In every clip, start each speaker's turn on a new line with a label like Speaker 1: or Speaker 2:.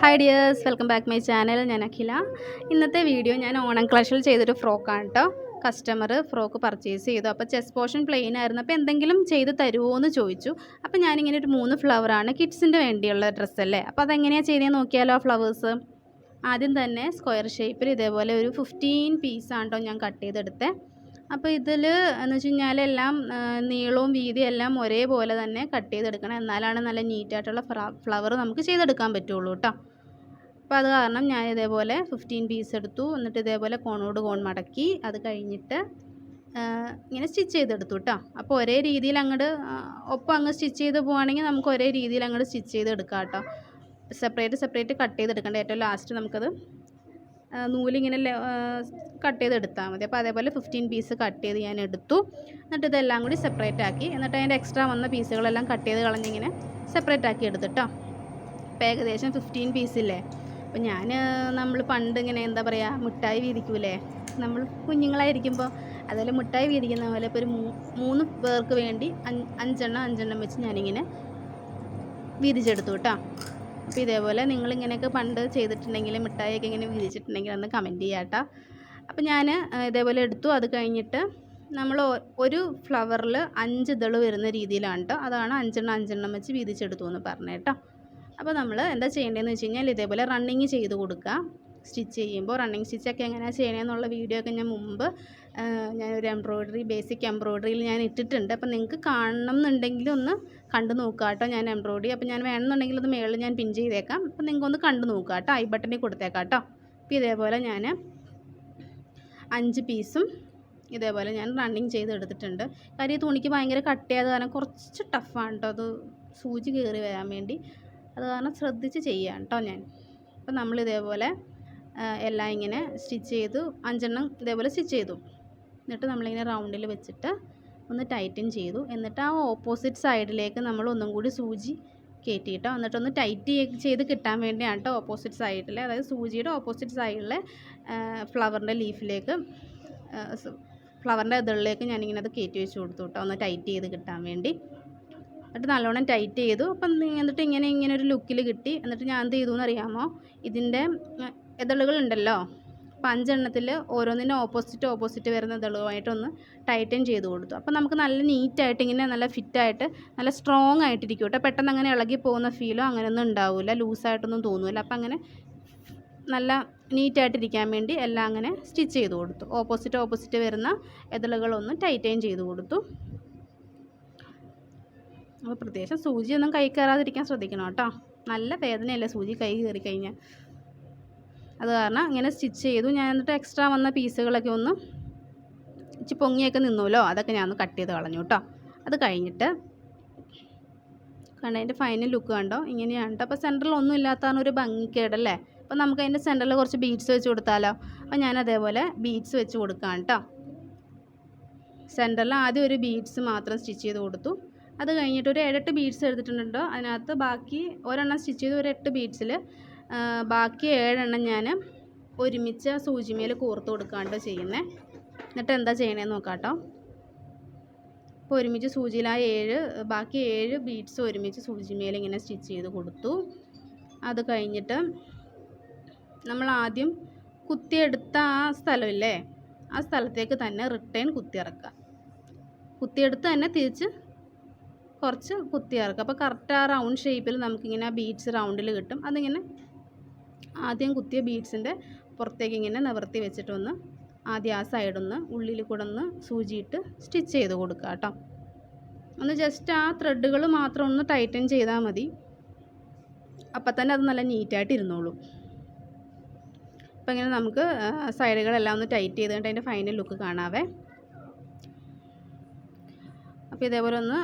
Speaker 1: Hi dears, welcome back my channel. ഞാൻ അഖില. ഇന്നത്തെ video ഞാൻ ഓണം ക്ലാഷിൽ ചെയ്തൊരു ഫ്രോക്കാണ് കേട്ടോ. കസ്റ്റമർ ഫ്രോക്ക് പർച്ചേസ് ചെയ്തു. അപ്പോൾ ചെസ്റ്റ് പോർഷൻ പ്ലെയിൻ ആയിരുന്നു. അപ്പോൾ എന്തെങ്കിലും ചെയ്ത് തരുമോ എന്ന് ചോദിച്ചു. അപ്പോൾ ഞാനിങ്ങനെ ഒരു 3 ഫ്ലവറാണ് കിഡ്സിൻ്റെ വേണ്ടിയുള്ള ഡ്രസ്സല്ലേ. അപ്പോൾ അതെങ്ങനെയാണ് ചെയ്യുന്നത് നോക്കിയാലോ. ഫ്ലവേഴ്സ് ആദ്യം തന്നെ സ്ക്വയർ ഷേപ്പിൽ ഇതേപോലെ ഒരു 15 പീസാണ് കേട്ടോ ഞാൻ കട്ട് ചെയ്തെടുത്തത്. അപ്പോൾ ഇതിൽ എന്ന് വെച്ച് കഴിഞ്ഞാൽ എല്ലാം നീളവും വീതിയും എല്ലാം ഒരേപോലെ തന്നെ കട്ട് ചെയ്തെടുക്കണം. എന്നാലാണ് നല്ല നീറ്റായിട്ടുള്ള ഫ്ലവർ നമുക്ക് ചെയ്തെടുക്കാൻ പറ്റുള്ളൂ കേട്ടോ. അപ്പോൾ അത് കാരണം ഞാൻ ഇതേപോലെ 15 പീസ് എടുത്തു. എന്നിട്ട് ഇതേപോലെ കോണോട് കോൺ മടക്കി അത് കഴിഞ്ഞിട്ട് ഇങ്ങനെ സ്റ്റിച്ച് ചെയ്തെടുത്തു കേട്ടോ. അപ്പോൾ ഒരേ രീതിയിൽ അങ്ങോട്ട് ഒപ്പം അങ്ങ് സ്റ്റിച്ച് ചെയ്ത് പോവുകയാണെങ്കിൽ നമുക്ക് ഒരേ രീതിയിൽ അങ്ങോട്ട് സ്റ്റിച്ച് ചെയ്തെടുക്കാം കേട്ടോ. സെപ്പറേറ്റ് കട്ട് ചെയ്തെടുക്കേണ്ട. ഏറ്റവും ലാസ്റ്റ് നമുക്കത് നൂലിങ്ങനെ കട്ട് ചെയ്തെടുത്താൽ മതി. അപ്പോൾ അതേപോലെ 15 പീസ് കട്ട് ചെയ്ത് ഞാൻ എടുത്തു. എന്നിട്ട് ഇതെല്ലാം കൂടി സെപ്പറേറ്റ് ആക്കി. എന്നിട്ട് അതിൻ്റെ എക്സ്ട്രാ വന്ന പീസുകളെല്ലാം കട്ട് ചെയ്ത് കളഞ്ഞിങ്ങനെ സെപ്പറേറ്റ് ആക്കി എടുത്തിട്ടോ. അപ്പോൾ ഏകദേശം 15 പീസില്ലേ. അപ്പോൾ നമ്മൾ പണ്ട് ഇങ്ങനെ എന്താ പറയുക, മിഠായി വീതിക്കൂലേ നമ്മൾ കുഞ്ഞുങ്ങളായിരിക്കുമ്പോൾ, അതുപോലെ മിഠായി വീതിക്കുന്ന പോലെ ഇപ്പോൾ ഒരു 3 പേർക്ക് വേണ്ടി 5 വെച്ച് ഞാനിങ്ങനെ വീതിച്ചെടുത്തു കേട്ടോ. അപ്പോൾ ഇതേപോലെ നിങ്ങളിങ്ങനെയൊക്കെ പണ്ട് ചെയ്തിട്ടുണ്ടെങ്കിൽ, മിഠായിയൊക്കെ ഇങ്ങനെ വീതിച്ചിട്ടുണ്ടെങ്കിൽ ഒന്ന് കമൻറ്റ് ചെയ്യാം കേട്ടോ. അപ്പോൾ ഞാൻ ഇതേപോലെ എടുത്തു. അത് കഴിഞ്ഞിട്ട് നമ്മൾ ഒരു ഫ്ലവറിൽ 5 ഇതൾ വരുന്ന രീതിയിലാണ് കേട്ടോ. അതാണ് 5 വെച്ച് വീതിച്ചെടുത്തു എന്ന് പറഞ്ഞത് കേട്ടോ. അപ്പോൾ നമ്മൾ എന്താ ചെയ്യേണ്ടതെന്ന് വെച്ച് കഴിഞ്ഞാൽ ഇതേപോലെ റണ്ണിങ് ചെയ്ത് കൊടുക്കുക. സ്റ്റിച്ച് ചെയ്യുമ്പോൾ റണ്ണിങ് സ്റ്റിച്ചൊക്കെ എങ്ങനെയാണ് ചെയ്യണമെന്നുള്ള വീഡിയോ ഒക്കെ ഞാൻ മുമ്പ് ഞാനൊരു ബേസിക് എംബ്രോയ്ഡറിയിൽ ഞാൻ ഇട്ടിട്ടുണ്ട്. അപ്പോൾ നിങ്ങൾക്ക് കാണണം എന്നുണ്ടെങ്കിൽ ഒന്ന് കണ്ടു നോക്കുക കേട്ടോ. ഞാൻ എംബ്രോയ്ഡറി അപ്പോൾ ഞാൻ വേണമെന്നുണ്ടെങ്കിൽ അത് മേളിൽ ഞാൻ പിൻ ചെയ്തേക്കാം. അപ്പോൾ നിങ്ങൾക്കൊന്ന് കണ്ടു നോക്കുക കേട്ടോ. ഐ ബട്ടണിൽ കൊടുത്തേക്കാം കേട്ടോ. അപ്പോൾ ഇതേപോലെ ഞാൻ 5 പീസും ഇതേപോലെ ഞാൻ റണ്ണിങ് ചെയ്ത് എടുത്തിട്ടുണ്ട്. കാര്യം ഈ തുണിക്ക് ഭയങ്കര കട്ടിയായത് കാരണം കുറച്ച് ടഫാണ് കേട്ടോ അത് സൂചി കയറി വരാൻ വേണ്ടി. അത് കാരണം ശ്രദ്ധിച്ച് ചെയ്യാം കേട്ടോ ഞാൻ. അപ്പോൾ നമ്മൾ ഇതേപോലെ എല്ലാം ഇങ്ങനെ സ്റ്റിച്ച് ചെയ്തു. 5 ഇതേപോലെ സ്റ്റിച്ച് ചെയ്തു. എന്നിട്ട് നമ്മളിങ്ങനെ റൗണ്ടിൽ വെച്ചിട്ട് ഒന്ന് ടൈറ്റൻ ചെയ്തു. എന്നിട്ട് ആ ഓപ്പോസിറ്റ് സൈഡിലേക്ക് നമ്മൾ ഒന്നും കൂടി സൂചി കയറ്റിയിട്ടോ. എന്നിട്ടൊന്ന് ടൈറ്റ് ചെയ്ത് കിട്ടാൻ വേണ്ടിയാണ് കേട്ടോ. ഓപ്പോസിറ്റ് സൈഡിൽ, അതായത് സൂചിയുടെ ഓപ്പോസിറ്റ് സൈഡിലെ ഫ്ലവറിൻ്റെ ലീഫിലേക്ക്, ഫ്ലവറിൻ്റെ ഇതളിലേക്ക് ഞാനിങ്ങനെ അത് കയറ്റി വെച്ച് കൊടുത്തു കേട്ടോ, ഒന്ന് ടൈറ്റ് ചെയ്ത് കിട്ടാൻ വേണ്ടി. എന്നിട്ട് നല്ലോണം ടൈറ്റ് ചെയ്തു. അപ്പം എന്നിട്ട് ഇങ്ങനെ ഒരു ലുക്കിൽ കിട്ടി. എന്നിട്ട് ഞാൻ എന്ത് ചെയ്തു എന്നറിയാമോ, ഇതിൻ്റെ ഇതളുകളുണ്ടല്ലോ, അപ്പം 5 ഓരോന്നിൻ്റെ ഓപ്പോസിറ്റ് വരുന്ന ഇതളുമായിട്ടൊന്ന് ടൈറ്റൻ ചെയ്ത് കൊടുത്തു. അപ്പം നമുക്ക് നല്ല നീറ്റായിട്ട് ഇങ്ങനെ നല്ല ഫിറ്റായിട്ട് നല്ല സ്ട്രോങ് ആയിട്ടിരിക്കും കേട്ടോ. പെട്ടെന്ന് അങ്ങനെ ഇളകി പോകുന്ന ഫീലോ അങ്ങനെയൊന്നും ഉണ്ടാവില്ല, ലൂസായിട്ടൊന്നും തോന്നില്ല. അപ്പം അങ്ങനെ നല്ല നീറ്റായിട്ടിരിക്കാൻ വേണ്ടി എല്ലാം അങ്ങനെ സ്റ്റിച്ച് ചെയ്ത് കൊടുത്തു. ഓപ്പോസിറ്റ് വരുന്ന ഇതളുകളൊന്ന് ടൈറ്റൻ ചെയ്ത് കൊടുത്തു. അപ്പോൾ പ്രത്യേകിച്ച് സൂചിയൊന്നും കൈ കയറാതിരിക്കാൻ ശ്രദ്ധിക്കണം കേട്ടോ. നല്ല വേദനയല്ലേ സൂചി കൈ കയറി കഴിഞ്ഞാൽ. അത് കാരണം ഇങ്ങനെ സ്റ്റിച്ച് ചെയ്തു ഞാൻ. എന്നിട്ട് എക്സ്ട്രാ വന്ന പീസുകളൊക്കെ ഒന്ന് ഇച്ചിരി പൊങ്ങിയൊക്കെ നിന്നുമല്ലോ, അതൊക്കെ ഞാൻ ഒന്ന് കട്ട് ചെയ്ത് കളഞ്ഞു കേട്ടോ. അത് കഴിഞ്ഞിട്ട് അതിൻ്റെ ഫൈനൽ ലുക്ക് കണ്ടോ, ഇങ്ങനെയാണ് കേട്ടോ. അപ്പോൾ സെൻറ്ററിൽ ഒന്നും ഇല്ലാത്തതാണ് ഒരു ഭംഗിക്കേടല്ലേ. അപ്പോൾ നമുക്ക് അതിൻ്റെ സെൻറ്ററിൽ കുറച്ച് ബീഡ്സ് വെച്ച് കൊടുത്താലോ. അപ്പോൾ ഞാൻ അതേപോലെ ബീഡ്സ് വെച്ച് കൊടുക്കാം കേട്ടോ. സെൻറ്ററിൽ ആദ്യം ഒരു ബീഡ്സ് മാത്രം സ്റ്റിച്ച് ചെയ്ത് കൊടുത്തു. അത് കഴിഞ്ഞിട്ട് ഒരു 7-8 ബീഡ്സ് എടുത്തിട്ടുണ്ടോ. അതിനകത്ത് ബാക്കി ഒരെണ്ണം സ്റ്റിച്ച് ചെയ്ത് ഒരു 8 ബീഡ്സിൽ ബാക്കി 7 ഞാൻ ഒരുമിച്ച് സൂചിമേൽ കോർത്ത് കൊടുക്കാണ്ട് ചെയ്യുന്നത്. എന്നിട്ട് എന്താ ചെയ്യണേന്ന് നോക്കാം കേട്ടോ. അപ്പോൾ ഒരുമിച്ച് സൂചിയിൽ ബാക്കി 7 ബീഡ്സ് ഒരുമിച്ച് സൂചിമേൽ ഇങ്ങനെ സ്റ്റിച്ച് ചെയ്ത് കൊടുത്തു. അത് കഴിഞ്ഞിട്ട് നമ്മൾ ആദ്യം കുത്തിയെടുത്ത ആ സ്ഥലമില്ലേ, ആ സ്ഥലത്തേക്ക് തന്നെ റിട്ടേൺ കുത്തിയിറക്കുക. കുത്തിയെടുത്ത് തന്നെ തിരിച്ച് കുറച്ച് കുത്തിയിറക്കുക. അപ്പോൾ കറക്റ്റ് ആ റൗണ്ട് ഷേപ്പിൽ നമുക്കിങ്ങനെ ആ ബീഡ്സ് റൗണ്ടിൽ കിട്ടും. അതിങ്ങനെ ആദ്യം കുത്തിയ ബീഡ്സിൻ്റെ പുറത്തേക്ക് ഇങ്ങനെ നിവർത്തി വെച്ചിട്ടൊന്ന് ആദ്യം ആ സൈഡൊന്ന് ഉള്ളിൽ കൂടെ ഒന്ന് സൂചിയിട്ട് സ്റ്റിച്ച് ചെയ്ത് കൊടുക്കുക കേട്ടോ. ഒന്ന് ജസ്റ്റ് ആ ത്രെഡുകൾ മാത്രം ഒന്ന് ടൈറ്റൻ ചെയ്താൽ മതി. അപ്പം തന്നെ അത് നല്ല നീറ്റായിട്ട് ഇരുന്നോളൂ. അപ്പം ഇങ്ങനെ നമുക്ക് സൈഡുകളെല്ലാം ഒന്ന് ടൈറ്റ് ചെയ്തിട്ട് അതിൻ്റെ ഫൈനൽ ലുക്ക് കാണാവേ. അപ്പോൾ ഇതേപോലെ ഒന്ന്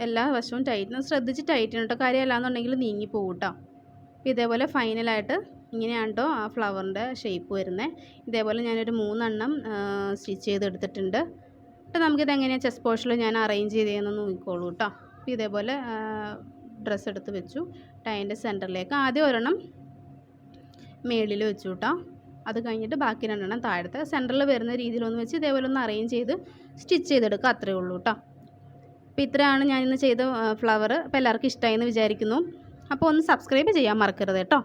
Speaker 1: എല്ലാ വശവും ശ്രദ്ധിച്ച് ടൈറ്റ് ചെയ്യണം കേട്ടോ. കാര്യം അല്ലാന്നുണ്ടെങ്കിൽ നീങ്ങിപ്പോകും കേട്ടോ. അപ്പോൾ ഇതേപോലെ ഫൈനലായിട്ട് ഇങ്ങനെയാണ് കേട്ടോ ആ ഫ്ലവറിൻ്റെ ഷേപ്പ് വരുന്നത്. ഇതേപോലെ ഞാനൊരു 3 സ്റ്റിച്ച് ചെയ്തെടുത്തിട്ടുണ്ട്. അപ്പോൾ നമുക്കിത് എങ്ങനെയാണ് ചെസ്റ്റ് പോർഷനിൽ ഞാൻ അറേഞ്ച് ചെയ്തതെന്ന് നോക്കിക്കോളൂ കേട്ടോ. അപ്പോൾ ഇതേപോലെ ഡ്രസ്സ് എടുത്ത് വെച്ചു. ടൈൻ്റെ സെൻറ്ററിലേക്ക് ആദ്യം ഒരെണ്ണം മേളിൽ വെച്ചു കേട്ടോ. അത് കഴിഞ്ഞിട്ട് ബാക്കി 2 താഴത്തെ സെൻറ്ററിൽ വരുന്ന രീതിയിലൊന്ന് വെച്ച് ഇതേപോലെ ഒന്ന് അറേഞ്ച് ചെയ്ത് സ്റ്റിച്ച് ചെയ്തെടുക്കുക. അത്രയേ ഉള്ളൂ കേട്ടോ. അപ്പോൾ ഇത്രയാണ് ഞാനിന്ന് ചെയ്ത ഫ്ലവർ. അപ്പോൾ എല്ലാവർക്കും ഇഷ്ടമായി എന്ന് വിചാരിക്കുന്നു. അപ്പോൾ ഒന്ന് സബ്സ്ക്രൈബ് ചെയ്യാൻ മറക്കരുത് കേട്ടോ.